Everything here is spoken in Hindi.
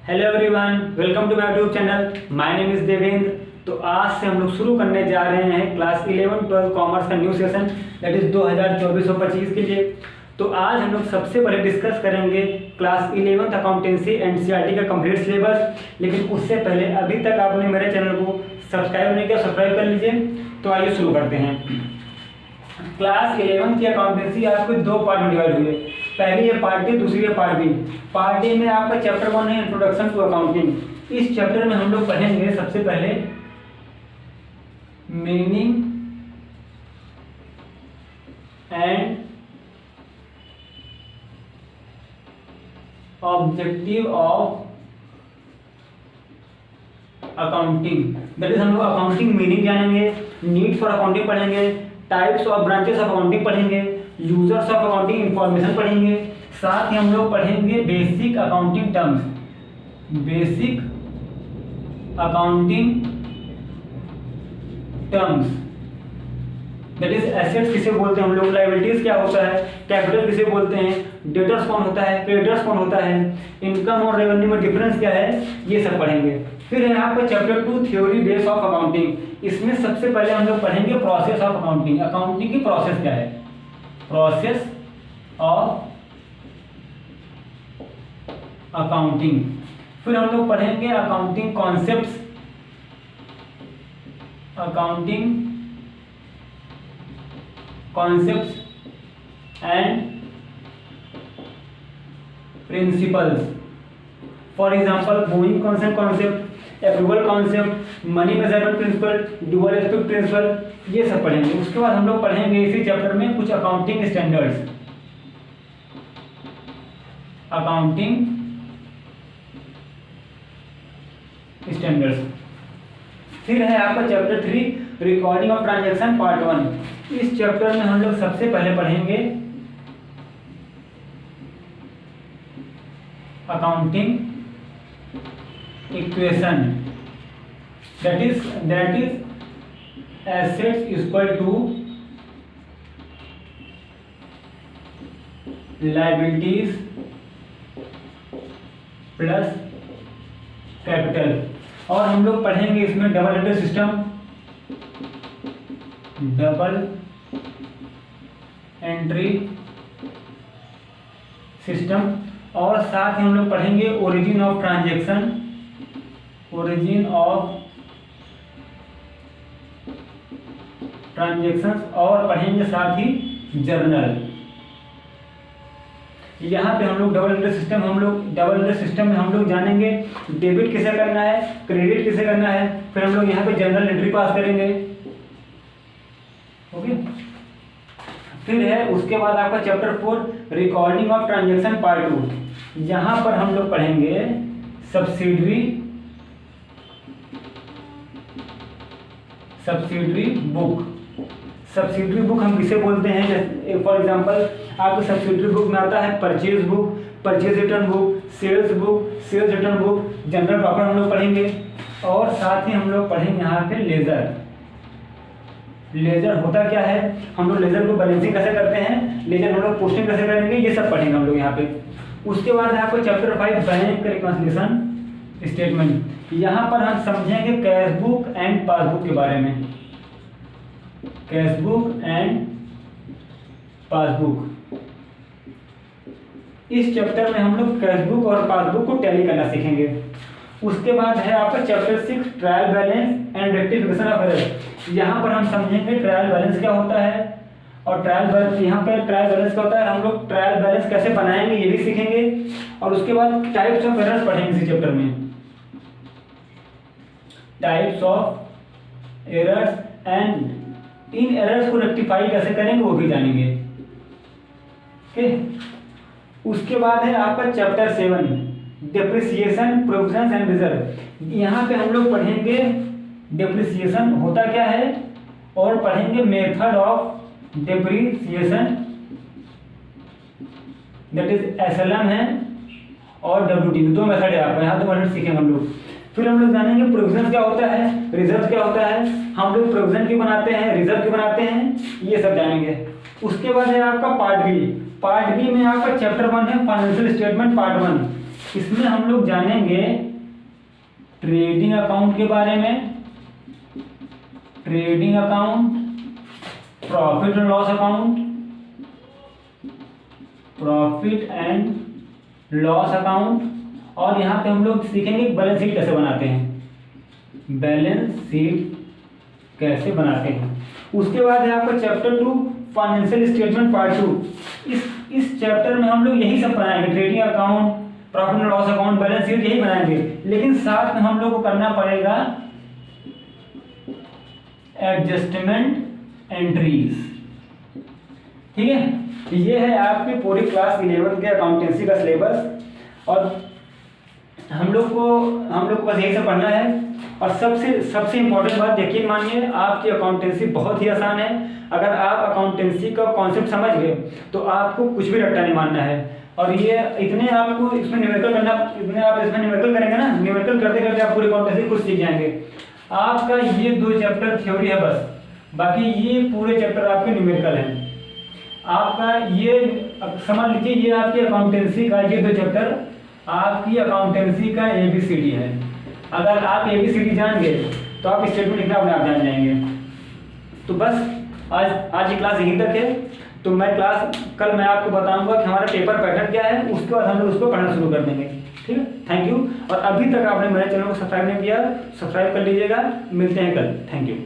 Hello everyone, welcome to my YouTube channel. My name is Devendra. तो आज से हम लोग शुरू करने जा रहे हैं क्लास 11-12 कॉमर्स का न्यू सेशन, दैट इज 2024-25 के लिए। तो आज हम लोग सबसे पहले डिस्कस करेंगे क्लास 11th अकाउंटेंसी एनसीईआरटी का कंप्लीट सिलेबस। लेकिन उससे पहले अभी तक आपने मेरे चैनल को सब्सक्राइब नहीं किया, सब्सक्राइब कर लीजिए। तो आइए शुरू करते हैं। क्लास 11 की अकाउंटेंसी आपको दो पार्ट में डिवाइड हुई है। पहली है पार्ट ए, दूसरी है पार्ट बी। पार्ट ए में आपका चैप्टर 1 है इंट्रोडक्शन टू अकाउंटिंग। इस चैप्टर में हम लोग पढ़ेंगे सबसे पहले meaning and objective of accounting, that is हम लोग अकाउंटिंग मीनिंग जानेंगे, नीड फॉर अकाउंटिंग पढ़ेंगे, types of branches of accounting पढ़ेंगे, यूजर्स ऑफ अकाउंटिंग इंफॉर्मेशन पढ़ेंगे। साथ ही हम लोग पढ़ेंगे basic accounting terms, basic accounting terms, that is assets किसे बोलते हैं हम लोग, लायबिलिटीज क्या होता है, कैपिटल किसे बोलते हैं, डेटर्स कौन होता है, क्रेडिटर्स कौन होता है, इनकम और रेवेन्यू में डिफरेंस क्या है, ये सब पढ़ेंगे। फिर है आपका chapter 2 theory base of accounting. इसमें सबसे पहले हम लोग पढ़ेंगे प्रोसेस ऑफ अकाउंटिंग। अकाउंटिंग की प्रोसेस क्या है, प्रोसेस ऑफ अकाउंटिंग। फिर हम लोग पढ़ेंगे accounting concepts, accounting concepts and principles. For example going concept, approval concept, money measurement principle, dual aspect principle, ये सब पढ़ेंगे। उसके बाद हम लोग पढ़ेंगे इसी चैप्टर में कुछ अकाउंटिंग स्टैंडर्ड्स, अकाउंटिंग स्टैंडर्ड्स। फिर है आपका chapter 3 recording of transaction part 1। इस चैप्टर में हम लोग सबसे पहले पढ़ेंगे accounting equation, that is assets equal to liabilities plus capital. और हम लोग पढ़ेंगे इसमें double entry system, double entry system. और साथ ही हम लोग पढ़ेंगे origin of transaction, origin of transaction. और पढ़ेंगे साथ ही जर्नल। यहाँ पे हम लोग डबल एंट्री सिस्टम में हम लोग जानेंगे डेबिट किसे करना है, क्रेडिट किसे करना है। फिर हम लोग यहाँ पे जर्नल एंट्री पास करेंगे। ओके। फिर है उसके बाद आपका chapter 4 recording of transaction part 2। यहाँ पर हम लोग पढ़ेंगे सब्सिडरी बुक। सब्सिडरी बुक हम किसे बोलते हैं, फॉर एग्जांपल आपको सब्सिडरी बुक में आता है purchase book, purchase return book, sales book, sales return book, general profit हम लोग पढ़ेंगे। और साथ ही हम लोग पढ़ेंगे यहाँ पे लेजर। लेजर होता क्या है, हम लोग लेजर को बैलेंसिंग कैसे करते हैं, लेजर हम लोग पोस्टिंग कैसे करेंगे, ये सब पढ़ेंगे हम लोग यहाँ पे। उसके बाद है आपको चैप्टर 5 बैंक रिकॉन्सिलिएशन स्टेटमेंट। यहाँ पर हम समझेंगे कैश बुक एंड पासबुक के बारे में, कैश बुक एंड पासबुक। इस चैप्टर में हम लोग कैश बुक और पासबुक को टैली करना सीखेंगे। उसके बाद है आपका chapter 6 trial balance and rectification of error. यहाँ पर हम समझेंगे ट्रायल बैलेंस क्या होता है और ट्रायल बैलेंस, यहाँ पर ट्रायल बैलेंस क्या होता है, हम लोग ट्रायल बैलेंस कैसे बनाएंगे ये भी सीखेंगे। और उसके बाद टाइप्स ऑफ एरर्स पढ़ेंगे इसी चैप्टर में, types of errors and in errors को रेक्टिफाई कैसे करेंगे वो भी जानेंगे। ओके। उसके बाद है आपका chapter 7 depreciation, provisions and reserve. यहाँ पे हम लोग पढ़ेंगे डेप्रिसिएशन होता क्या है और पढ़ेंगे method of depreciation, that is SLM है और डब्ल्यूटी, दो मेथड है। आपका यहाँ 2 मेथड सीखेंगे हम लोग। फिर हम लोग जानेंगे प्रोविजन क्या होता है, रिजर्व क्या होता है, हम लोग प्रोविजन की बनाते हैं, रिजर्व की बनाते हैं, ये सब जानेंगे। उसके बाद है आपका पार्ट बी। पार्ट बी में आपका चैप्टर 1 है फाइनेंशियल स्टेटमेंट पार्ट 1। इसमें हम लोग जानेंगे ट्रेडिंग अकाउंट के बारे में, trading account, profit and loss account, profit and loss account, और यहाँ पे हम लोग सीखेंगे बैलेंस शीट कैसे बनाते हैं, बैलेंस शीट कैसे बनाते हैं। उसके बाद है आपका चैप्टर 2 फाइनेंशियल स्टेटमेंट पार्ट 2। इस चैप्टर में हम लोग यही सब बनाएंगे, trading account, profit and loss account, balance sheet, यही बनाएंगे। लेकिन साथ में हम लोग को करना पड़ेगा एडजस्टमेंट एंट्रीज, ठीक है। ये है आपकी पूरी क्लास 11 के अकाउंटेंसी का सिलेबस, और हम लोग को बस यही सब पढ़ना है। और सबसे इम्पोर्टेंट बात देखिए, मानिए आपकी अकाउंटेंसी बहुत ही आसान है। अगर आप अकाउंटेंसी का कॉन्सेप्ट समझ गए तो आपको कुछ भी रट्टा नहीं मारना है। और ये इतने आपको इसमें न्यूमेरिकल करना, इतने आप इसमें न्यूमेरिकल करेंगे ना, न्यूमेरिकल करते करते आप पूरी अकाउंटेंसी खुद सीख जाएंगे। आपका ये 2 चैप्टर थ्योरी है बस, बाकी ये पूरे चैप्टर आपके न्यूमेरिकल हैं। आपका ये समझ लीजिए, ये आपकी अकाउंटेंसी का ये 2 चैप्टर आपकी अकाउंटेंसी का ABCD है। अगर आप ABCD जान गए तो आप स्टेटमेंट लिखना अपने आप जान जाएंगे। तो बस आज की क्लास यहीं तक है। तो कल मैं आपको बताऊंगा कि हमारा पेपर पैटर्न क्या है, उसके बाद हम लोग उसको पढ़ना शुरू कर देंगे, ठीक है। Thank you. और अभी तक आपने मेरे चैनल को सब्सक्राइब नहीं किया, सब्सक्राइब कर लीजिएगा। मिलते हैं कल। Thank you.